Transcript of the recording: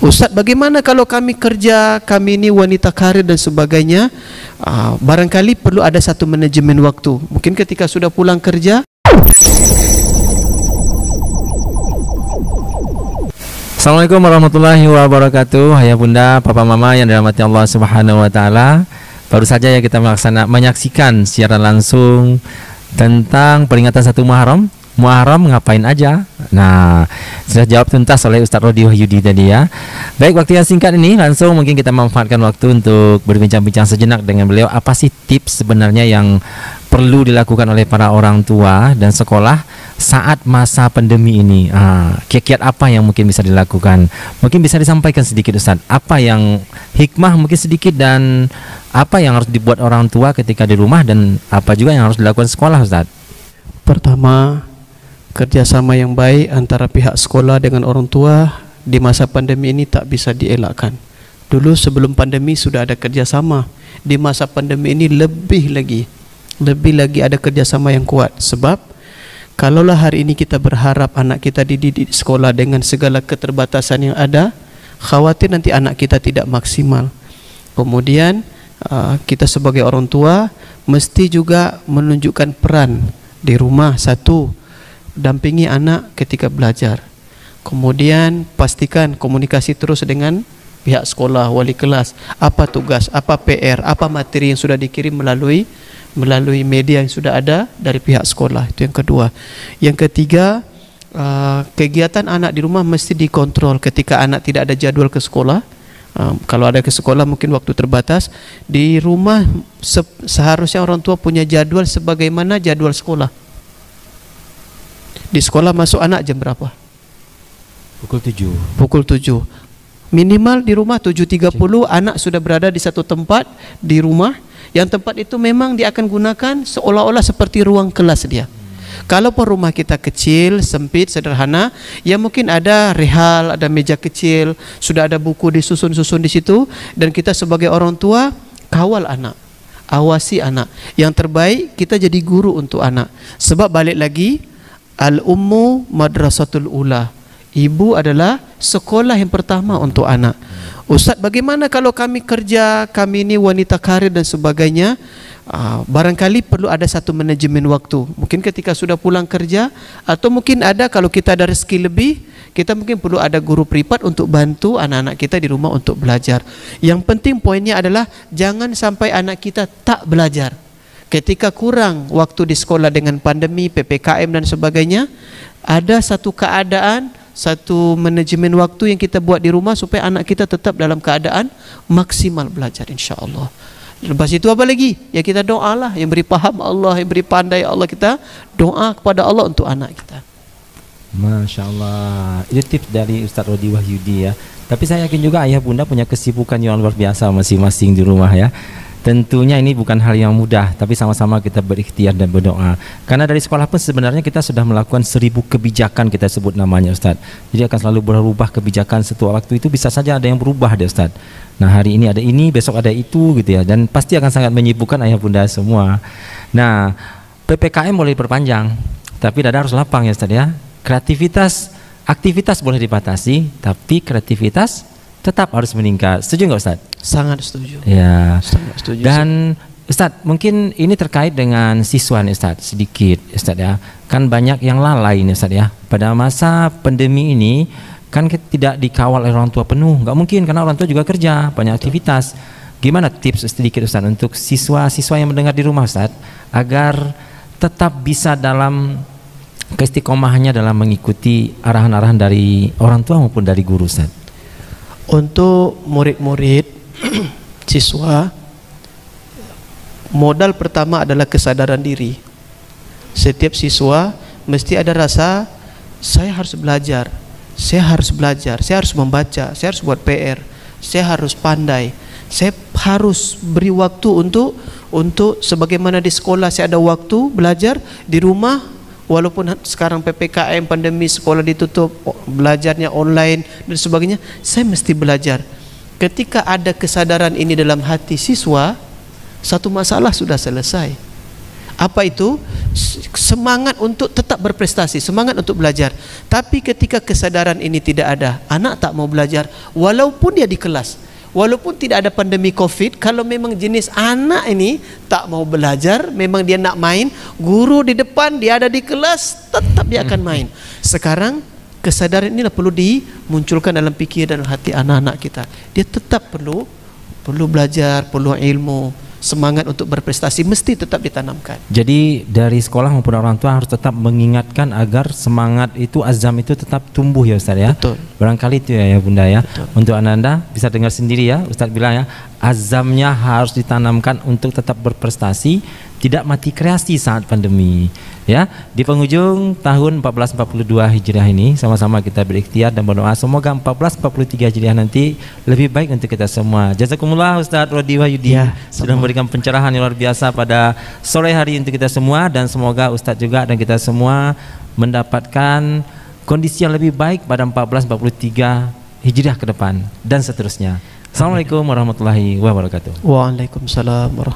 Ustaz, bagaimana kalau kami kerja, kami ini wanita karir dan sebagainya, barangkali perlu ada satu manajemen waktu. Mungkin ketika sudah pulang kerja. Assalamualaikum warahmatullahi wabarakatuh. Ayah bunda, papa mama yang dirahmati Allah Subhanahu wa taala. Baru saja ya kita menyaksikan secara langsung tentang peringatan 1 Muharram. Muharram ngapain aja? Nah, sudah jawab tuntas oleh Ustaz Rodi Wahyudi tadi ya. Baik, waktu yang singkat ini langsung mungkin kita manfaatkan waktu untuk berbincang-bincang sejenak dengan beliau. Apa sih tips sebenarnya yang perlu dilakukan oleh para orang tua dan sekolah saat masa pandemi ini? Kiat-kiat apa yang mungkin bisa dilakukan? Mungkin bisa disampaikan sedikit Ustaz. Apa yang hikmah mungkin sedikit, dan apa yang harus dibuat orang tua ketika di rumah, dan apa juga yang harus dilakukan sekolah Ustaz? Pertama, kerjasama yang baik antara pihak sekolah dengan orang tua di masa pandemi ini tak bisa dielakkan. Dulu sebelum pandemi sudah ada kerjasama. Di masa pandemi ini lebih lagi ada kerjasama yang kuat. Sebab kalaulah hari ini kita berharap anak kita dididik di sekolah dengan segala keterbatasan yang ada, khawatir nanti anak kita tidak maksimal. Kemudian kita sebagai orang tua mesti juga menunjukkan peran di rumah. Satu, dampingi anak ketika belajar. Kemudian pastikan komunikasi terus dengan pihak sekolah, wali kelas. Apa tugas, apa PR, apa materi yang sudah dikirim melalui media yang sudah ada dari pihak sekolah. Itu yang kedua. Yang ketiga, kegiatan anak di rumah mesti dikontrol. Ketika anak tidak ada jadwal ke sekolah, kalau ada ke sekolah mungkin waktu terbatas. Di rumah seharusnya orang tua punya jadwal sebagaimana jadwal sekolah. Di sekolah masuk anak jam berapa? Pukul 7. Pukul 7. Minimal di rumah 7.30 anak sudah berada di satu tempat di rumah. Yang tempat itu memang dia akan gunakan seolah-olah seperti ruang kelas dia. Kalaupun rumah kita kecil, sempit, sederhana, ya mungkin ada rehal, ada meja kecil, sudah ada buku disusun-susun di situ, dan kita sebagai orang tua kawal anak, awasi anak. Yang terbaik kita jadi guru untuk anak. Sebab balik lagi, al-ummu madrasatul ula. Ibu adalah sekolah yang pertama untuk anak. Ustaz, bagaimana kalau kami kerja, kami ini wanita karir dan sebagainya, barangkali perlu ada satu manajemen waktu. Mungkin ketika sudah pulang kerja, atau mungkin ada kalau kita ada rezeki lebih, kita mungkin perlu ada guru privat untuk bantu anak-anak kita di rumah untuk belajar. Yang penting poinnya adalah jangan sampai anak kita tak belajar. Ketika kurang waktu di sekolah dengan pandemi, PPKM dan sebagainya, ada satu keadaan, satu manajemen waktu yang kita buat di rumah supaya anak kita tetap dalam keadaan maksimal belajar, insya-Allah. Lepas itu apa lagi? Ya kita doalah, yang beri paham Allah, yang beri pandai Allah, kita doa kepada Allah untuk anak kita. Masya Allah, itu tips dari Ustaz Rodi Wahyudi ya. Tapi saya yakin juga ayah bunda punya kesibukan yang luar biasa masing-masing di rumah ya. Tentunya ini bukan hal yang mudah, tapi sama-sama kita berikhtiar dan berdoa. Karena dari sekolah pun sebenarnya kita sudah melakukan 1000 kebijakan, kita sebut namanya Ustaz. Jadi akan selalu berubah kebijakan setiap waktu itu, bisa saja ada yang berubah deh Ustaz. Nah hari ini ada ini, besok ada itu gitu ya. Dan pasti akan sangat menyibukkan ayah bunda semua. Nah PPKM boleh diperpanjang, tapi dada harus lapang ya Ustaz ya. Aktivitas boleh dibatasi, tapi kreativitas tetap harus meningkat. Setuju nggak Ustaz? Sangat setuju. Ya. Sangat setuju. Dan Ustaz, mungkin ini terkait dengan siswa nih Ustaz, sedikit Ustaz ya. Kan banyak yang lalai nih Ustaz ya. Pada masa pandemi ini kan tidak dikawal oleh orang tua penuh. Nggak mungkin, karena orang tua juga kerja, banyak aktivitas. Gimana tips sedikit Ustaz untuk siswa-siswa yang mendengar di rumah Ustaz, agar tetap bisa dalam keistiqomahannya dalam mengikuti arahan-arahan dari orang tua maupun dari guru Ustaz? Untuk murid-murid siswa, modal pertama adalah kesadaran diri. Setiap siswa mesti ada rasa saya harus belajar, saya harus membaca, saya harus buat PR, saya harus pandai, saya harus beri waktu untuk sebagaimana di sekolah saya ada waktu belajar, di rumah walaupun sekarang PPKM, pandemi, sekolah ditutup, belajarnya online dan sebagainya, saya mesti belajar. Ketika ada kesadaran ini dalam hati siswa, satu masalah sudah selesai. Apa itu? Semangat untuk tetap berprestasi, semangat untuk belajar. Tapi ketika kesadaran ini tidak ada, anak tak mau belajar walaupun dia di kelas. Walaupun tidak ada pandemi Covid, kalau memang jenis anak ini tak mau belajar, memang dia nak main, guru di depan, dia ada di kelas, tetap dia akan main. Sekarang kesadaran inilah perlu dimunculkan dalam fikir dan hati anak-anak kita. Dia tetap perlu belajar, perlu ilmu. Semangat untuk berprestasi mesti tetap ditanamkan. Jadi dari sekolah maupun orang tua harus tetap mengingatkan agar semangat itu, azam itu tetap tumbuh ya Ustaz ya. Betul. Barangkali itu ya Bunda ya. Betul. Untuk Anda bisa dengar sendiri ya, Ustaz bilang ya, azamnya harus ditanamkan untuk tetap berprestasi, tidak mati kreasi saat pandemi. Ya, di penghujung tahun 1442 Hijriah ini sama-sama kita berikhtiar dan berdoa semoga 1443 Hijriah nanti lebih baik untuk kita semua. Jazakumullah Ustaz Rodi Wahyudi sudah memberikan pencerahan yang luar biasa pada sore hari untuk kita semua, dan semoga Ustaz juga dan kita semua mendapatkan kondisi yang lebih baik pada 1443 Hijriah ke depan dan seterusnya. Assalamualaikum warahmatullahi wabarakatuh. Waalaikumsalam warahmatullahi wabarakatuh.